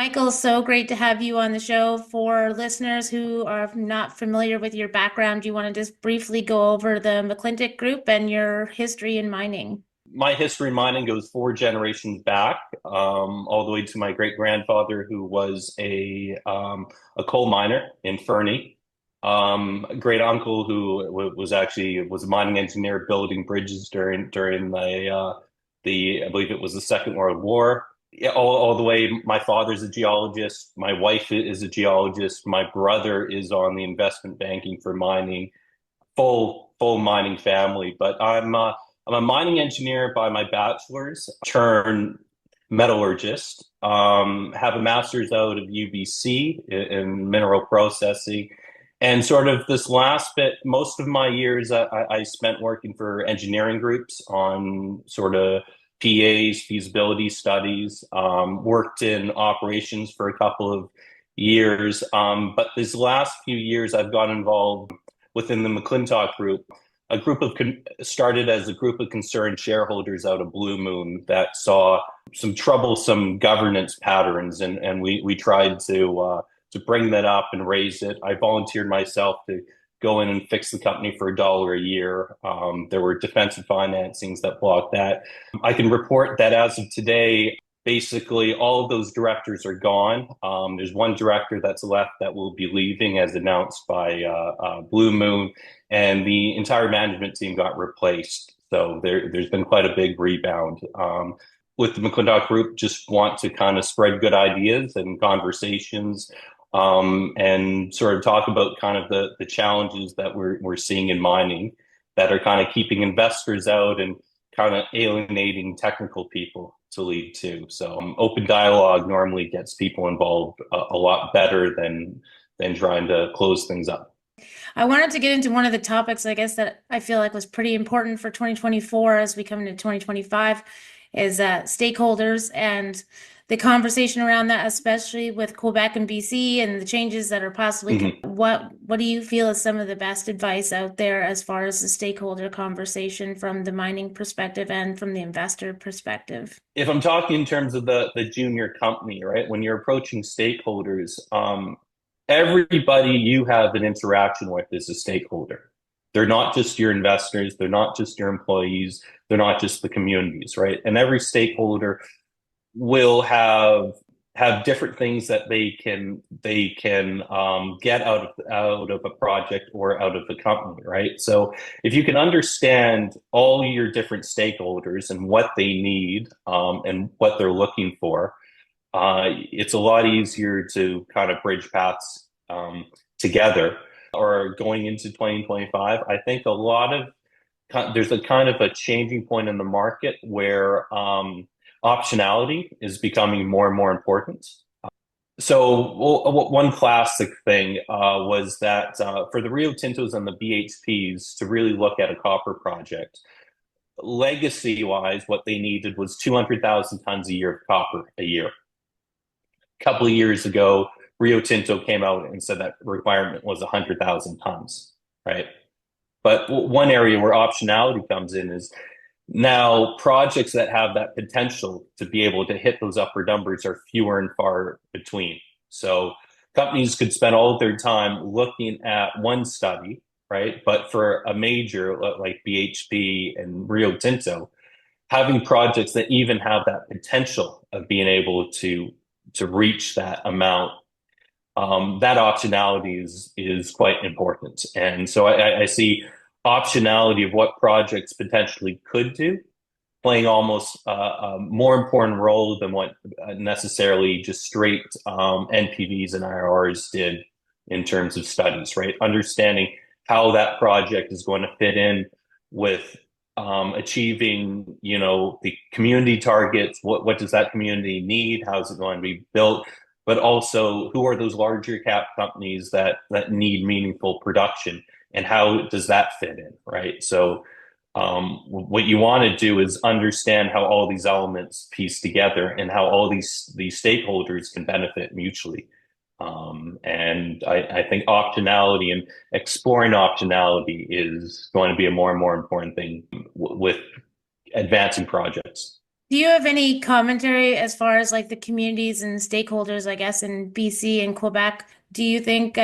Michael, so great to have you on the show. For listeners who are not familiar with your background, do you want to just briefly go over the McClintock Group and your history in mining? My history in mining goes four generations back, all the way to my great grandfather, who was a coal miner in Fernie. A great uncle who was a mining engineer building bridges during the I believe it was the Second World War. Yeah, all the way. My father's a geologist. My wife is a geologist. My brother is on the investment banking for mining, full mining family. But I'm a mining engineer by my bachelor's, turned metallurgist. Have a master's out of UBC in mineral processing. And sort of this last bit, most of my years I spent working for engineering groups on sort of PAs, feasibility studies, worked in operations for a couple of years. But these last few years, I've got involved within the McClintock Group, started as a group of concerned shareholders out of Blue Moon that saw some troublesome governance patterns, and we tried to bring that up and raise it. I volunteered myself to go in and fix the company for $1 a year. There were defensive financings that blocked that. I can report that as of today, basically all of those directors are gone. There's one director that's left that will be leaving as announced by Blue Moon, and the entire management team got replaced. So there's been quite a big rebound. With the McClintock Group, just want to kind of spread good ideas and conversations, and sort of talk about kind of the challenges that we're seeing in mining that are kind of keeping investors out and kind of alienating technical people to lead to. So open dialogue normally gets people involved a lot better than trying to close things up. I wanted to get into one of the topics, I guess, that I feel like was pretty important for 2024 as we come into 2025 is stakeholders and the conversation around that, especially with Quebec and BC and the changes that are possibly Mhm. what do you feel is some of the best advice out there as far as the stakeholder conversation from the mining perspective and from the investor perspective? If I'm talking in terms of the junior company, right, when you're approaching stakeholders, everybody you have an interaction with is a stakeholder. They're not just your investors, they're not just your employees, they're not just the communities, right? And every stakeholder will have different things that they can get out of a project or out of the company, right? So if you can understand all your different stakeholders and what they need, and what they're looking for, it's a lot easier to kind of bridge paths together. Or going into 2025, I think a lot of there's a kind of a changing point in the market where optionality is becoming more and more important. So one classic thing was that for the Rio Tintos and the BHPs to really look at a copper project, legacy wise, what they needed was 200,000 tons a year of copper a year. A couple of years ago, Rio Tinto came out and said that requirement was 100,000 tons, right? But one area where optionality comes in is now projects that have that potential to be able to hit those upper numbers are fewer and far between. So companies could spend all of their time looking at one study, right? But for a major like BHP and Rio Tinto, having projects that even have that potential of being able to reach that amount, that optionality is quite important. And so I see optionality of what projects potentially could do playing almost a more important role than what necessarily just straight NPVs and IRRs did in terms of studies, right? Understanding how that project is going to fit in with achieving, the community targets. What does that community need? How is it going to be built? But also, who are those larger cap companies that need meaningful production, and how does that fit in, right? So, what you want to do is understand how all these elements piece together and how all these stakeholders can benefit mutually. And I think optionality and exploring optionality is going to be a more and more important thing with advancing projects. Do you have any commentary as far as like the communities and stakeholders, I guess, in BC and Quebec? Do you think,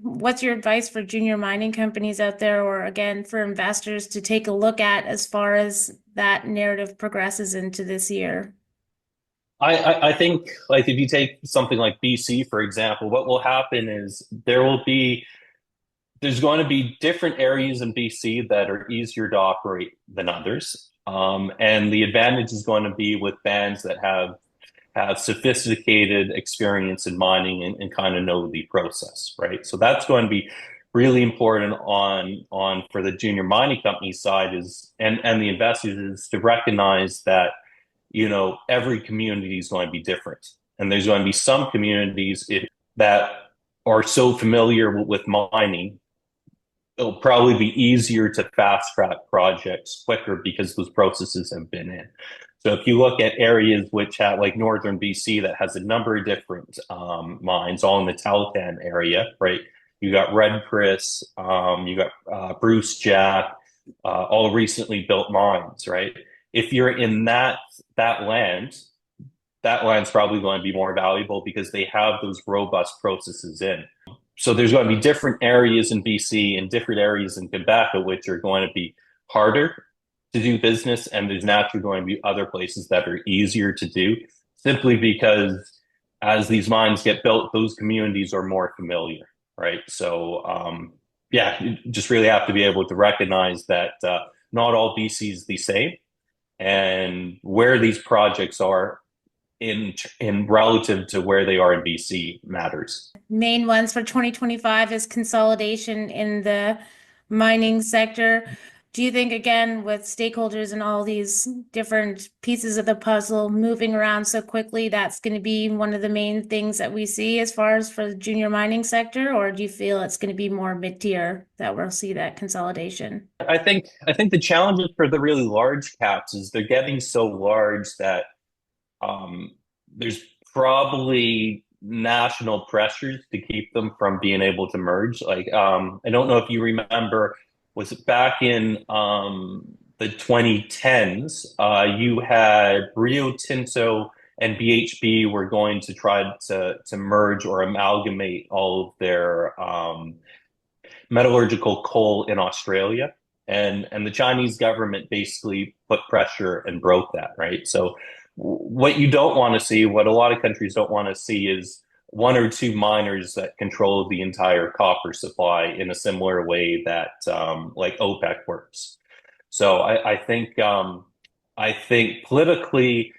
what's your advice for junior mining companies out there, or again, for investors to take a look at as far as that narrative progresses into this year? I think like if you take something like BC, for example, what will happen is there's going to be different areas in BC that are easier to operate than others. And the advantage is going to be with bands that have sophisticated experience in mining and kind of know the process, right? So that's going to be really important on for the junior mining company side is and the investors is to recognize that every community is going to be different, and there's going to be some communities that are so familiar with mining it'll probably be easier to fast track projects quicker because those processes have been in. So if you look at areas which have like northern BC that has a number of different mines, all in the Tahltan area, right? You got Red Chris, you got Bruce Jack, all recently built mines, right? If you're in that land, that land's probably going to be more valuable because they have those robust processes in. So there's going to be different areas in BC and different areas in Quebec which are going to be harder to do business, and there's naturally going to be other places that are easier to do, simply because as these mines get built, those communities are more familiar, right? So yeah, you just really have to be able to recognize that not all BC is the same, and where these projects are in relative to where they are in BC matters. Main ones for 2025 is consolidation in the mining sector. Do you think, again, with stakeholders and all these different pieces of the puzzle moving around so quickly, that's going to be one of the main things that we see as far as for the junior mining sector? Or do you feel it's going to be more mid-tier that we'll see that consolidation? I think the challenges for the really large caps is they're getting so large that there's probably national pressures to keep them from being able to merge. Like, I don't know if you remember, was it back in the 2010s? You had Rio Tinto and BHP were going to try to merge or amalgamate all of their metallurgical coal in Australia. And the Chinese government basically put pressure and broke that, right? So what you don't want to see, what a lot of countries don't want to see, is one or two miners that control the entire copper supply in a similar way that like OPEC works. So I think politically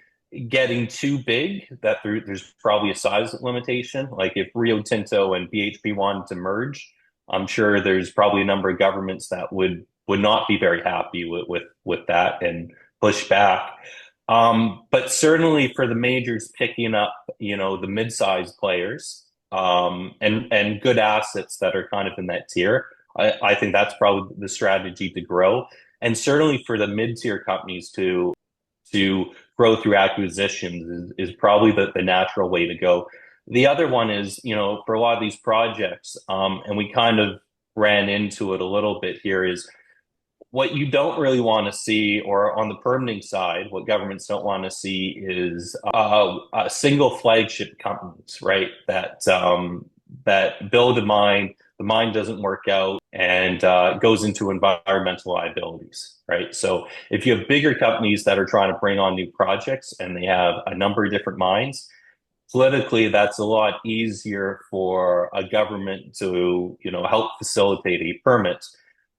getting too big, that there's probably a size limitation. Like if Rio Tinto and BHP wanted to merge, I'm sure there's probably a number of governments that would not be very happy with that and push back. But certainly for the majors picking up, the mid-sized players and good assets that are kind of in that tier, I think that's probably the strategy to grow. And certainly for the mid-tier companies to grow through acquisitions is probably the natural way to go. The other one is, for a lot of these projects, and we kind of ran into it a little bit here, is what you don't really want to see, or on the permitting side, what governments don't want to see is single flagship companies, right? That build a mine, the mine doesn't work out, and goes into environmental liabilities, right? So if you have bigger companies that are trying to bring on new projects and they have a number of different mines, politically, that's a lot easier for a government to, help facilitate a permit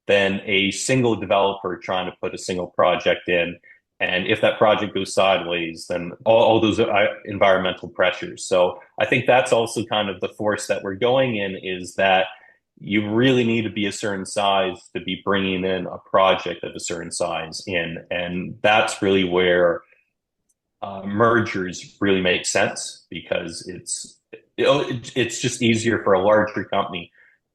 than a single developer trying to put a single project in. And if that project goes sideways, then all those environmental pressures. So I think that's also kind of the force that we're going in, is that you really need to be a certain size to be bringing in a project of a certain size in. And that's really where mergers really make sense, because it's just easier for a larger company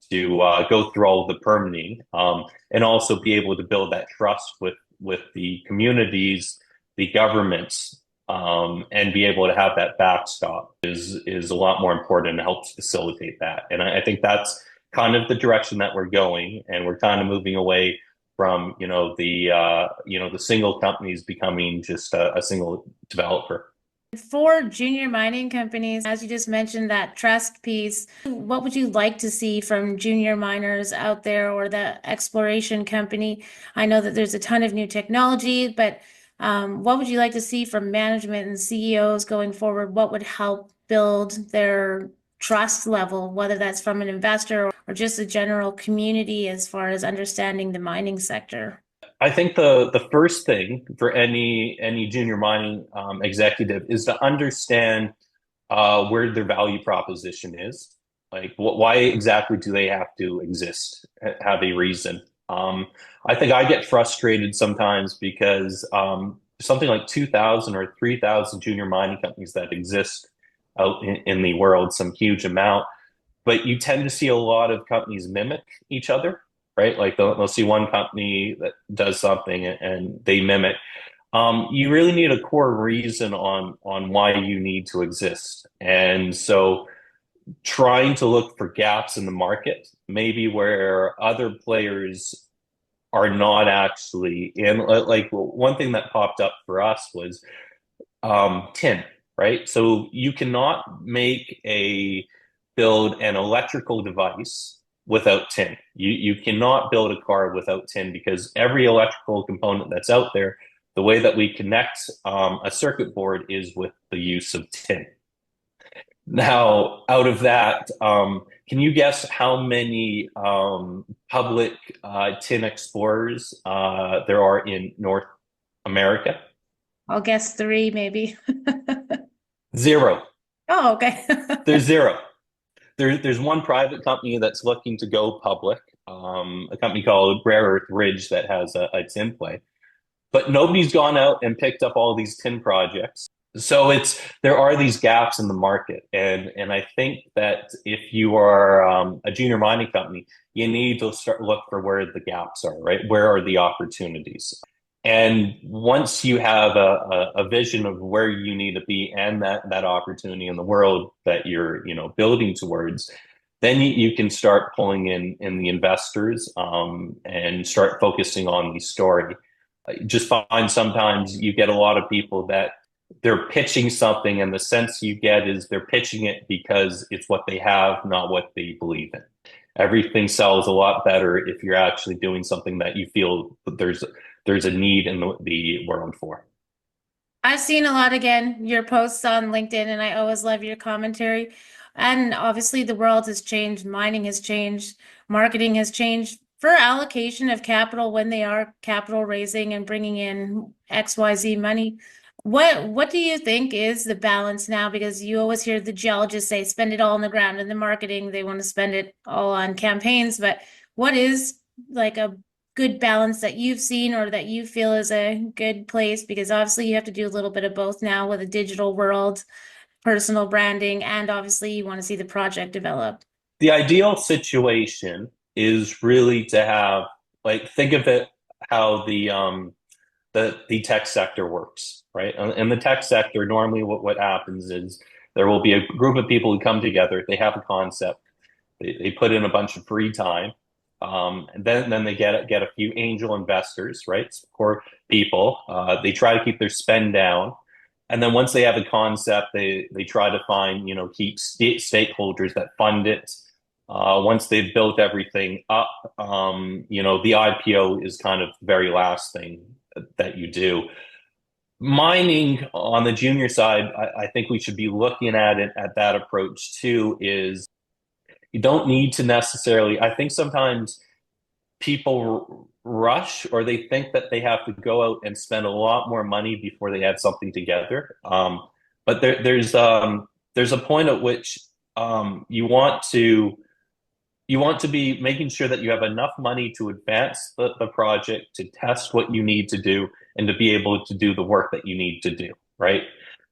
to go through all of the permitting, and also be able to build that trust with the communities, the governments, and be able to have that backstop is a lot more important and helps facilitate that. And I think that's kind of the direction that we're going, and we're kind of moving away from, the single companies becoming just a single developer. For junior mining companies, as you just mentioned, that trust piece, what would you like to see from junior miners out there or the exploration company? I know that there's a ton of new technology, but what would you like to see from management and CEOs going forward? What would help build their trust level, whether that's from an investor or just a general community as far as understanding the mining sector? I think the first thing for any junior mining executive is to understand where their value proposition is. Like, why exactly do they have to exist? Have a reason. I think I get frustrated sometimes because something like 2,000 or 3,000 junior mining companies that exist out in the world, some huge amount, but you tend to see a lot of companies mimic each other, right? Like they'll see one company that does something and they mimic. You really need a core reason on why you need to exist. And so trying to look for gaps in the market, maybe where other players are not actually in. Like one thing that popped up for us was tin, right? So you cannot build an electrical device without tin. You cannot build a car without tin because every electrical component that's out there, the way that we connect a circuit board is with the use of tin. Now, out of that, can you guess how many public tin explorers there are in North America? I'll guess three, maybe. Zero. Oh, okay. There's zero. There's one private company that's looking to go public, a company called Rare Earth Ridge that has a tin play. But nobody's gone out and picked up all these tin projects. So there are these gaps in the market, and I think that if you are a junior mining company, you need to start look for where the gaps are, right? Where are the opportunities? And once you have a vision of where you need to be and that opportunity in the world that you're building towards, then you can start pulling in the investors and start focusing on the story. Just find sometimes you get a lot of people that they're pitching something, and the sense you get is they're pitching it because it's what they have, not what they believe in. Everything sells a lot better if you're actually doing something that you feel that there's a need in the world for. I've seen a lot again, your posts on LinkedIn, and I always love your commentary. And obviously, the world has changed, mining has changed, marketing has changed. For allocation of capital, when they are capital raising and bringing in XYZ money, what do you think is the balance now? Because you always hear the geologists say, spend it all on the ground, and the marketing, they want to spend it all on campaigns. But what is like a good balance that you've seen or that you feel is a good place? Because obviously you have to do a little bit of both now with a digital world, personal branding, and obviously you want to see the project develop. The ideal situation is really to have, like, think of it how the tech sector works, right? In the tech sector, normally what happens is there will be a group of people who come together, they have a concept, they put in a bunch of free time, and then they get a few angel investors, right? Core people. They try to keep their spend down. And then once they have a concept, they try to find, keep stakeholders that fund it. Once they've built everything up, the IPO is kind of the very last thing that you do. Mining on the junior side, I think we should be looking at it at that approach too, is you don't need to necessarily, I think sometimes people rush or they think that they have to go out and spend a lot more money before they have something together. But there's a point at which you want to be making sure that you have enough money to advance the project, to test what you need to do, and to be able to do the work that you need to do, right?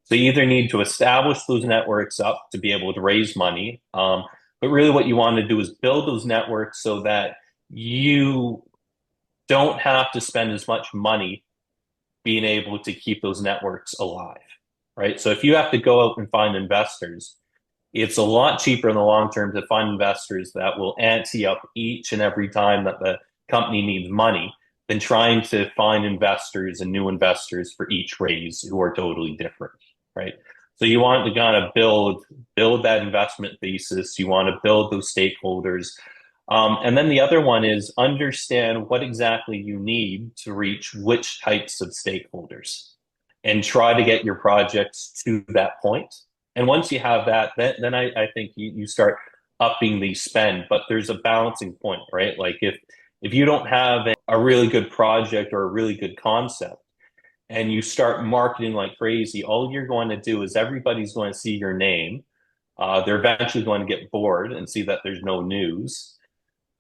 So you either need to establish those networks up to be able to raise money, but really what you want to do is build those networks so that you don't have to spend as much money being able to keep those networks alive, right? So if you have to go out and find investors, it's a lot cheaper in the long term to find investors that will ante up each and every time that the company needs money than trying to find investors and new investors for each raise who are totally different, right? So you want to kind of build that investment thesis. You want to build those stakeholders. And then the other one is understand what exactly you need to reach which types of stakeholders and try to get your projects to that point. And once you have that, then I think you start upping the spend, but there's a balancing point, right? Like if you don't have a really good project or a really good concept and you start marketing like crazy, all you're going to do is everybody's going to see your name. They're eventually going to get bored and see that there's no news.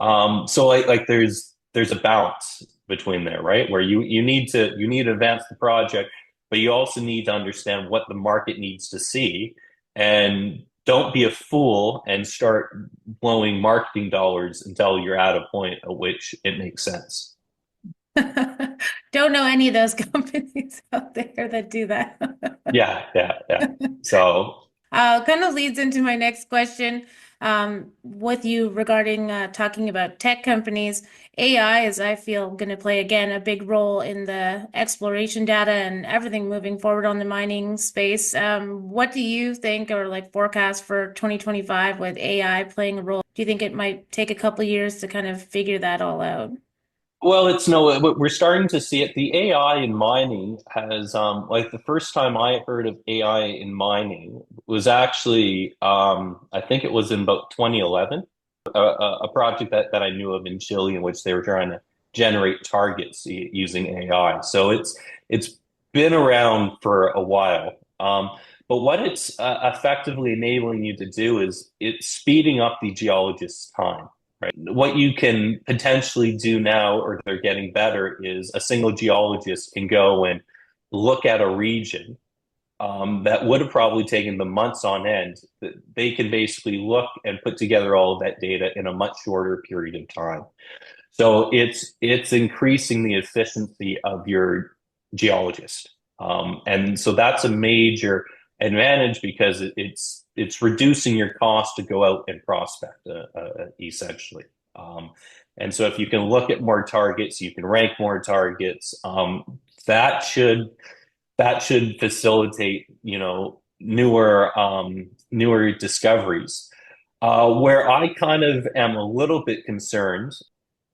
So like there's a balance between there, right? Where you need to advance the project, but you also need to understand what the market needs to see, and don't be a fool and start blowing marketing dollars until you're at a point at which it makes sense. Don't know any of those companies out there that do that. Yeah. So Kind of leads into my next question with you regarding talking about tech companies. AI is, I feel, going to play again a big role in the exploration data and everything moving forward on the mining space. What do you think, or like forecast for 2025 with AI playing a role? Do you think it might take a couple years to kind of figure that all out? well, it's no, we're starting to see it. The AI in mining has, like the first time I heard of AI in mining was actually, I think it was in about 2011, a project that I knew of in Chile in which they were trying to generate targets using AI. So it's been around for a while. But what it's effectively enabling you to do is it's speeding up the geologist's time. Right. What you can potentially do now, or they're getting better, is a single geologist can go and look at a region that would have probably taken them months on end. They can basically look and put together all of that data in a much shorter period of time. So it's increasing the efficiency of your geologist, and so that's a major advantage because it's reducing your cost to go out and prospect, essentially. Um, and so if you can look at more targets, you can rank more targets. That should that should facilitate, newer discoveries. Where I kind of am a little bit concerned,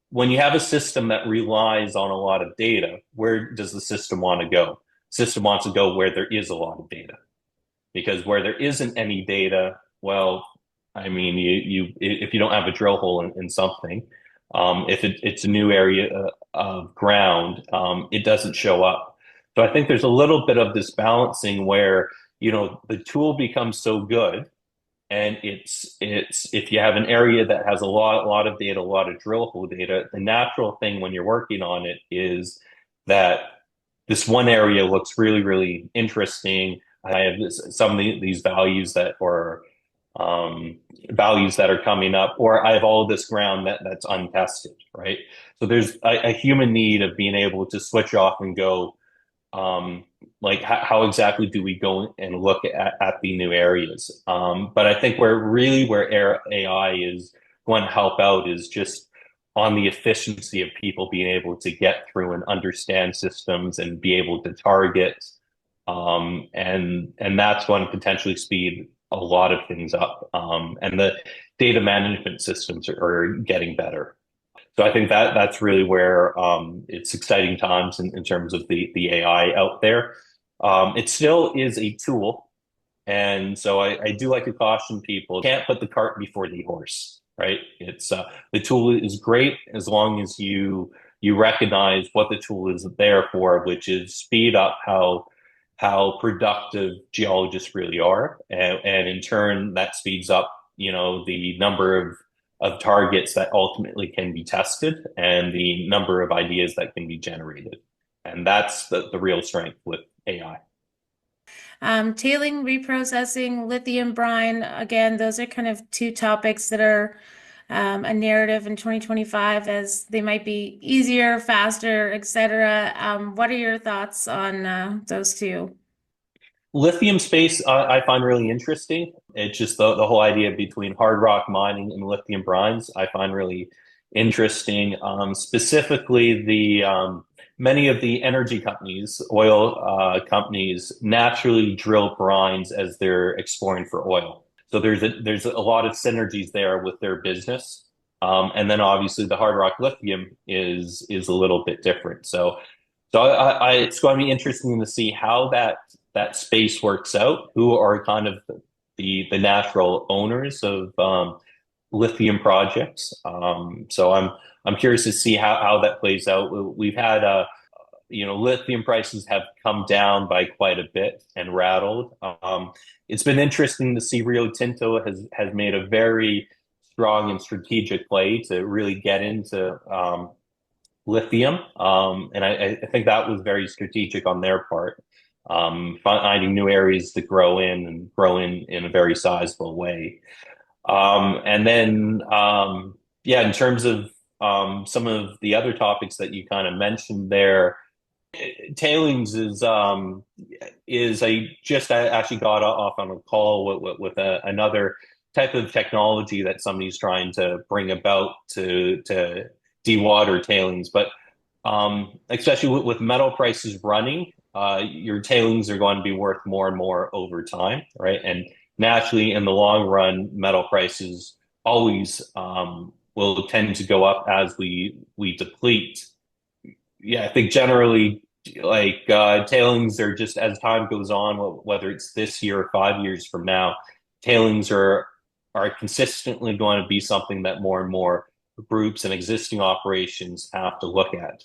when you have a system that relies on a lot of data, where does the system want to go? System wants to go where there is a lot of data, because where there isn't any data, well, I mean, you if you don't have a drill hole in something, if it's a new area of ground, it doesn't show up. So I think there's a little bit of this balancing where, the tool becomes so good, and it's if you have an area that has a lot of data, a lot of drill hole data, the natural thing when you're working on it is that this one area looks really, really interesting. I have some of these values values that are coming up, or I have all of this ground that's untested, right? So there's a human need of being able to switch off and go, like how exactly do we go and look at the new areas? But I think where AI is going to help out is just on the efficiency of people being able to get through and understand systems and be able to target, and that's going to potentially speed a lot of things up. And the data management systems are getting better. So I think that's really where it's exciting times in terms of the AI out there. It still is a tool. And so I do like to caution people, you can't put the cart before the horse, right? It's the tool is great as long as you recognize what the tool is there for, which is speed up how productive geologists really are, and in turn that speeds up, the number of targets that ultimately can be tested and the number of ideas that can be generated. And that's the real strength with AI. Tailing, reprocessing, lithium brine, again, those are kind of two topics that are a narrative in 2025 as they might be easier, faster, etc. What are your thoughts on those two? Lithium space, I find really interesting. It's just the whole idea between hard rock mining and lithium brines, I find really interesting. Specifically, the many of the energy companies, oil companies, naturally drill brines as they're exploring for oil. So there's a lot of synergies there with their business. And then obviously the hard rock lithium is a little bit different. So it's going to be interesting to see how that space works out. Who are kind of the natural owners of lithium projects? So I'm curious to see how that plays out. We've had lithium prices have come down by quite a bit and rattled. It's been interesting to see Rio Tinto has made a very strong and strategic play to really get into lithium. And I think that was very strategic on their part, finding new areas to grow in and grow in a very sizable way. And then, yeah, in terms of some of the other topics that you kind of mentioned there, tailings I actually got off on a call with another type of technology that somebody's trying to bring about to dewater tailings. But especially with metal prices running, your tailings are going to be worth more and more over time, right? And naturally, in the long run, metal prices always will tend to go up as we deplete. Yeah, I think generally, like tailings are just as time goes on, whether it's this year or 5 years from now, tailings are consistently going to be something that more and more groups and existing operations have to look at,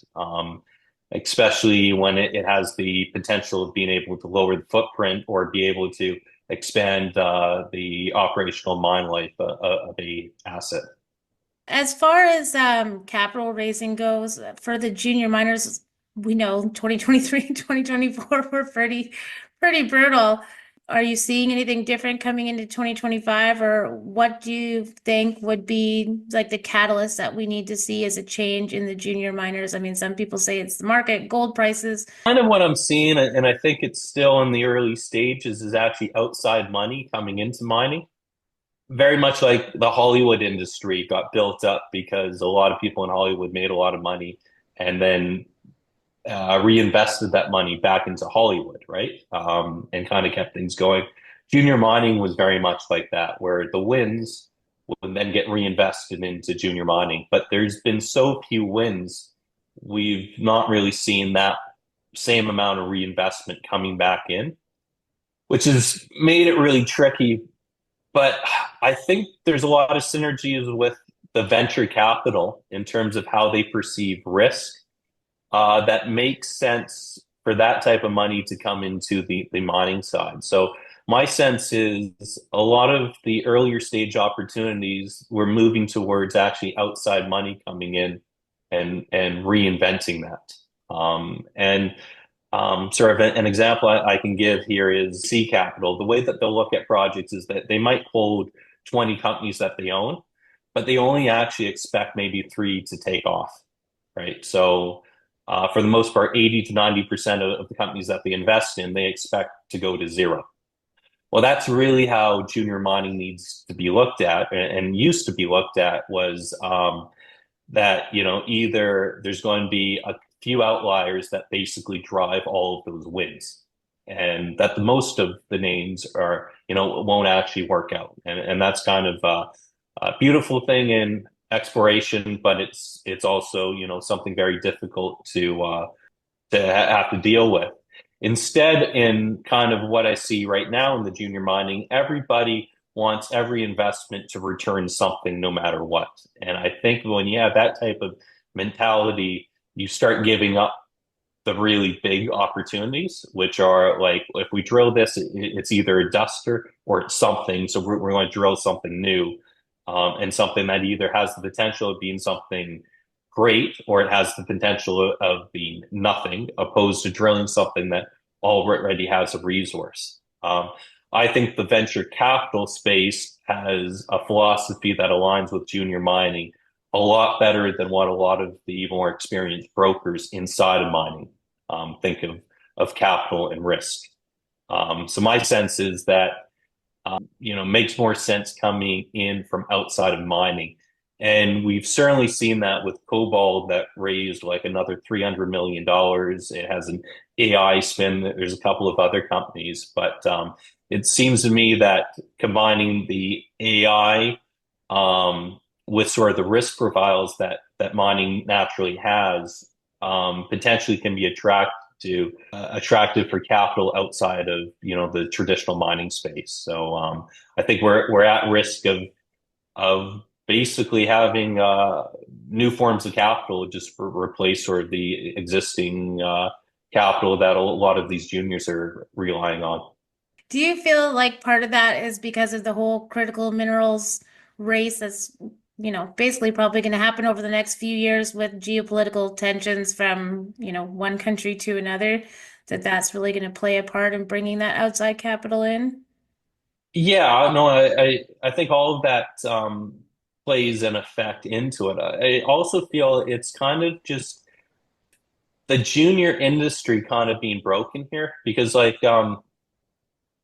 especially when it has the potential of being able to lower the footprint or be able to expand the operational mine life of a asset. As far as capital raising goes, for the junior miners, we know 2023 and 2024 were pretty brutal. Are you seeing anything different coming into 2025, or what do you think would be like the catalyst that we need to see as a change in the junior miners? I mean, some people say it's the market, gold prices. Kind of what I'm seeing, and I think it's still in the early stages, is actually outside money coming into mining. Very much like the Hollywood industry got built up because a lot of people in Hollywood made a lot of money and then reinvested that money back into Hollywood, right? And kind of kept things going. Junior mining was very much like that, where the wins would then get reinvested into junior mining. But there's been so few wins, we've not really seen that same amount of reinvestment coming back in, which has made it really tricky. But I think there's a lot of synergies with the venture capital in terms of how they perceive risk, that makes sense for that type of money to come into the mining side. So my sense is a lot of the earlier stage opportunities we're moving towards actually outside money coming in and reinventing that. And Sort of an example I can give here is C Capital. The way that they'll look at projects is that they might hold 20 companies that they own, but they only actually expect maybe three to take off, right? So for the most part, 80 to 90% of the companies that they invest in, they expect to go to zero. Well, that's really how junior mining needs to be looked at and used to be looked at was that, either there's going to be a few outliers that basically drive all of those wins and that the most of the names are, won't actually work out. And that's kind of a beautiful thing in exploration, but it's also, something very difficult to have to deal with. Instead, in kind of what I see right now in the junior mining, everybody wants every investment to return something no matter what. And I think when you have that type of mentality, you start giving up the really big opportunities, which are like, if we drill this, it's either a duster or it's something. So we're going to drill something new, and something that either has the potential of being something great or it has the potential of being nothing, opposed to drilling something that already has a resource. I think the venture capital space has a philosophy that aligns with junior mining a lot better than what a lot of the more experienced brokers inside of mining think of capital and risk. So my sense is that makes more sense coming in from outside of mining. And we've certainly seen that with Cobalt that raised like another $300 million. It has an AI spin. There's a couple of other companies, but it seems to me that combining the AI with sort of the risk profiles that mining naturally has potentially can be attractive for capital outside of the traditional mining space. So I think we're at risk of basically having new forms of capital just replace sort of the existing capital that a lot of these juniors are relying on. Do you feel like part of that is because of the whole critical minerals race that's, basically probably going to happen over the next few years with geopolitical tensions from, one country to another, that's really going to play a part in bringing that outside capital in? Yeah, no, I think all of that plays an effect into it. I also feel it's kind of just the junior industry kind of being broken here because like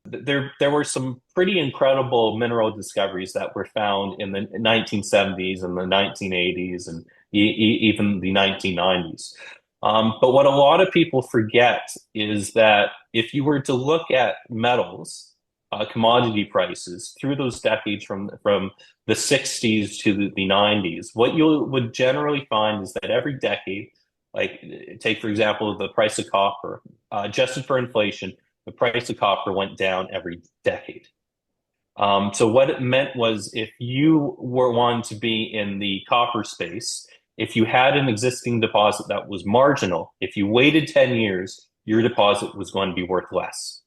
there were some pretty incredible mineral discoveries that were found in the 1970s and the 1980s and even the 1990s. But what a lot of people forget is that if you were to look at metals, commodity prices through those decades from the 60s to the 90s, what you would generally find is that every decade, like take for example the price of copper, adjusted for inflation, the price of copper went down every decade. So what it meant was if you were wanting to be in the copper space, if you had an existing deposit that was marginal, if you waited 10 years, your deposit was going to be worth less.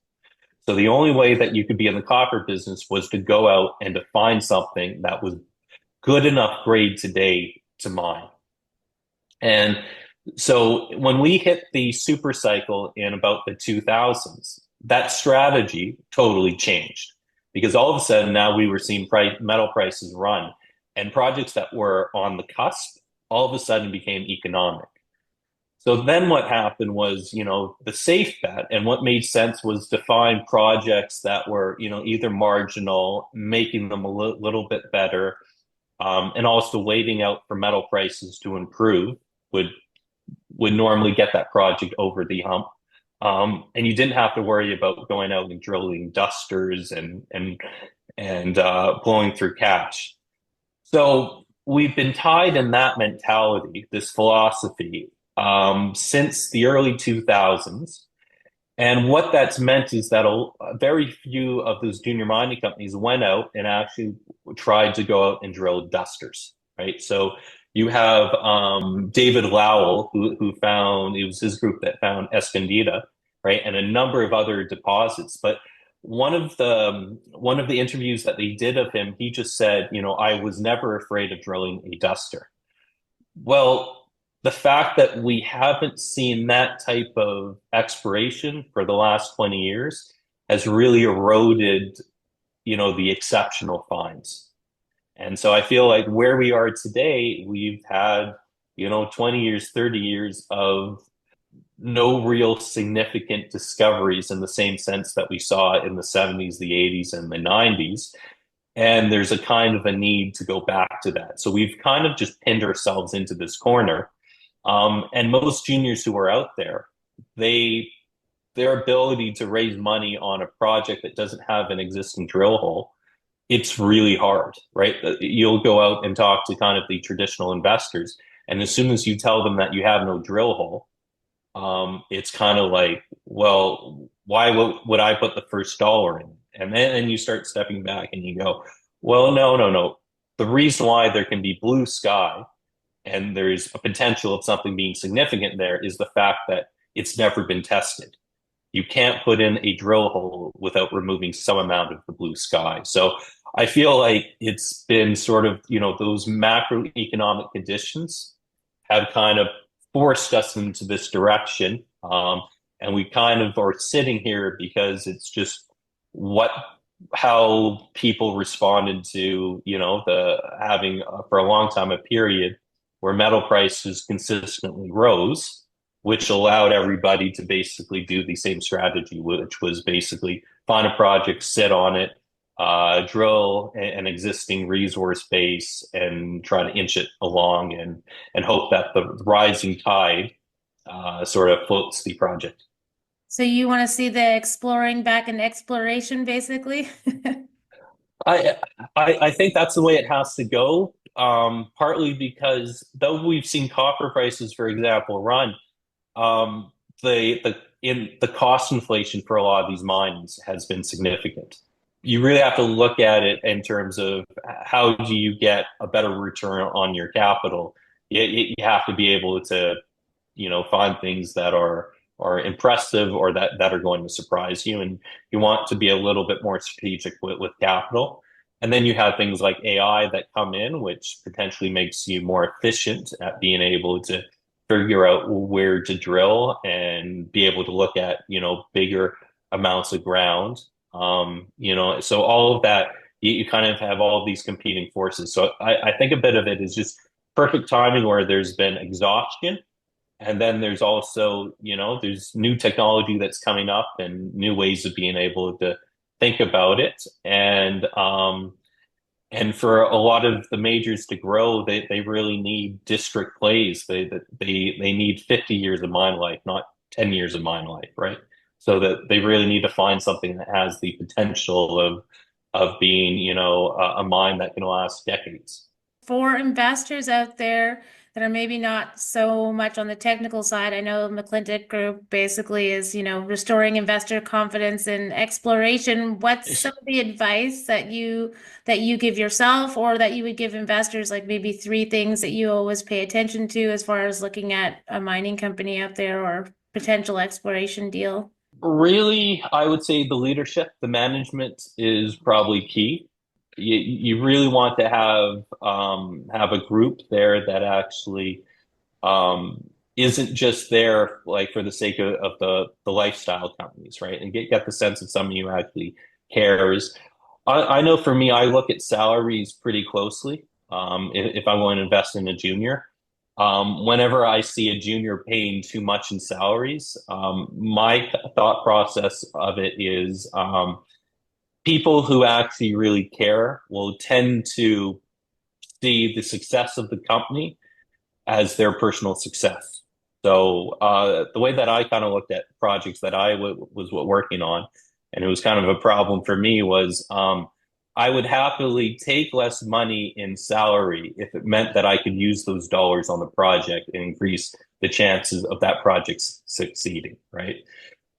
So the only way that you could be in the copper business was to go out and to find something that was good enough grade today to mine. And so when we hit the super cycle in about the 2000s, that strategy totally changed because all of a sudden now we were seeing metal prices run and projects that were on the cusp all of a sudden became economic. So then what happened was, the safe bet and what made sense was to find projects that were, either marginal, making them a little bit better, and also waiting out for metal prices to improve would normally get that project over the hump. And you didn't have to worry about going out and drilling dusters and blowing through cash. So we've been tied in that mentality, this philosophy, since the early 2000s. And what that's meant is that very few of those junior mining companies went out and actually tried to go out and drill dusters, right? So you have David Lowell, who found, it was his group that found Escondida, right, and a number of other deposits. But one of the interviews that they did of him, he just said, I was never afraid of drilling a duster. Well, the fact that we haven't seen that type of exploration for the last 20 years has really eroded, the exceptional finds. And so I feel like where we are today, we've had, 20 years, 30 years of no real significant discoveries in the same sense that we saw in the 70s, the 80s, and the 90s. And there's a kind of a need to go back to that. So we've kind of just pinned ourselves into this corner. And most juniors who are out there, their ability to raise money on a project that doesn't have an existing drill hole, it's really hard, right? You'll go out and talk to kind of the traditional investors, and as soon as you tell them that you have no drill hole, it's kind of like, well, why would I put the first dollar in? And then you start stepping back and you go, well, no. The reason why there can be blue sky and there's a potential of something being significant there is the fact that it's never been tested. You can't put in a drill hole without removing some amount of the blue sky. So I feel like it's been sort of, those macroeconomic conditions have kind of forced us into this direction. And we kind of are sitting here because it's just how people responded to, the having for a long time a period where metal prices consistently rose, which allowed everybody to basically do the same strategy, which was basically find a project, sit on it, drill an existing resource base and try to inch it along and hope that the rising tide sort of floats the project. So you want to see the exploring back in exploration, basically? I, I think that's the way it has to go. Partly because though we've seen copper prices, for example, run, um, the cost inflation for a lot of these mines has been significant. You really have to look at it in terms of how do you get a better return on your capital. You have to be able to, find things that are impressive or that are going to surprise you, and you want to be a little bit more strategic with capital. And then you have things like AI that come in, which potentially makes you more efficient at being able to figure out where to drill and be able to look at, bigger amounts of ground. So all of that, you kind of have all of these competing forces. So I think a bit of it is just perfect timing where there's been exhaustion. And then there's also, there's new technology that's coming up and new ways of being able to think about it. And for a lot of the majors to grow, they really need district plays. They need 50 years of mine life, not 10 years of mine life, right? So that they really need to find something that has the potential of being, a mine that can last decades. For investors out there that are maybe not so much on the technical side, I know McClintock Group basically is, restoring investor confidence in exploration. What's some of the advice that you give yourself or that you would give investors, like maybe 3 things that you always pay attention to as far as looking at a mining company out there or potential exploration deal? Really, I would say the leadership, the management is probably key. You really want to have a group there that actually isn't just there like for the sake of the lifestyle companies, right? And get the sense that somebody who actually cares. I know for me, I look at salaries pretty closely. If I want to invest in a junior, whenever I see a junior paying too much in salaries, my thought process of it is people who actually really care will tend to see the success of the company as their personal success. So the way that I kind of looked at projects that I was working on, and it was kind of a problem for me, was I would happily take less money in salary if it meant that I could use those dollars on the project and increase the chances of that project succeeding, right?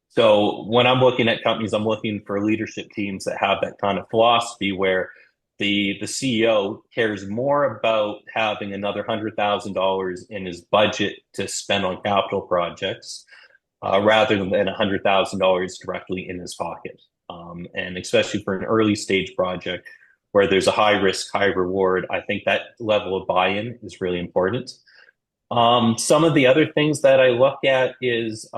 So when I'm looking at companies, I'm looking for leadership teams that have that kind of philosophy where the CEO cares more about having another $100,000 in his budget to spend on capital projects rather than $100,000 directly in his pocket. And especially for an early stage project where there's a high risk, high reward, I think that level of buy-in is really important. Some of the other things that I look at is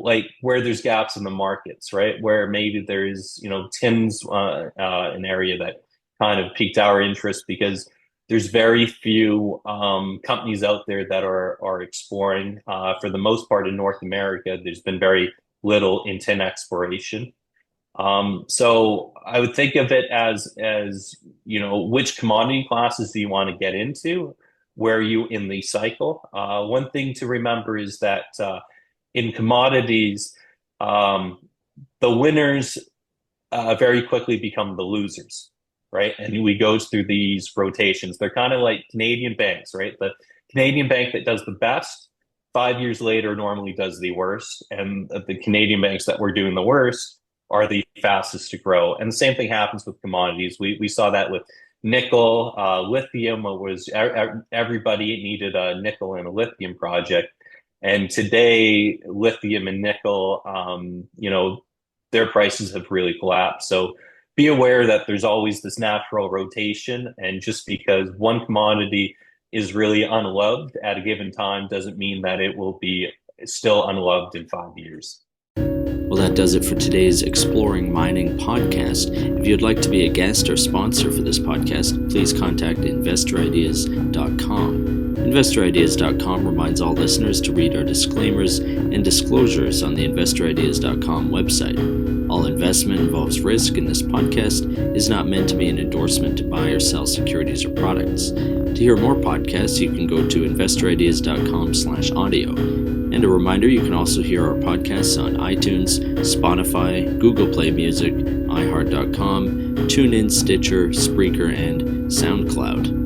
like where there's gaps in the markets, right? Where maybe there's, tin's an area that kind of piqued our interest because there's very few companies out there that are exploring. For the most part in North America, there's been very little in tin exploration. So I would think of it as which commodity classes do you want to get into? Where are you in the cycle? One thing to remember is that in commodities, the winners very quickly become the losers, right? And we go through these rotations. They're kind of like Canadian banks, right? The Canadian bank that does the best 5 years later normally does the worst. And the Canadian banks that were doing the worst are the fastest to grow. And the same thing happens with commodities. We saw that with nickel, lithium was everybody needed a nickel and a lithium project. And today, lithium and nickel, their prices have really collapsed. So be aware that there's always this natural rotation. And just because one commodity is really unloved at a given time doesn't mean that it will be still unloved in 5 years. Well, that does it for today's Exploring Mining podcast. If you'd like to be a guest or sponsor for this podcast, please contact investorideas.com. InvestorIdeas.com reminds all listeners to read our disclaimers and disclosures on the InvestorIdeas.com website. All investment involves risk, and this podcast is not meant to be an endorsement to buy or sell securities or products. To hear more podcasts, you can go to InvestorIdeas.com/audio. And a reminder, you can also hear our podcasts on iTunes, Spotify, Google Play Music, iHeart.com, TuneIn, Stitcher, Spreaker, and SoundCloud.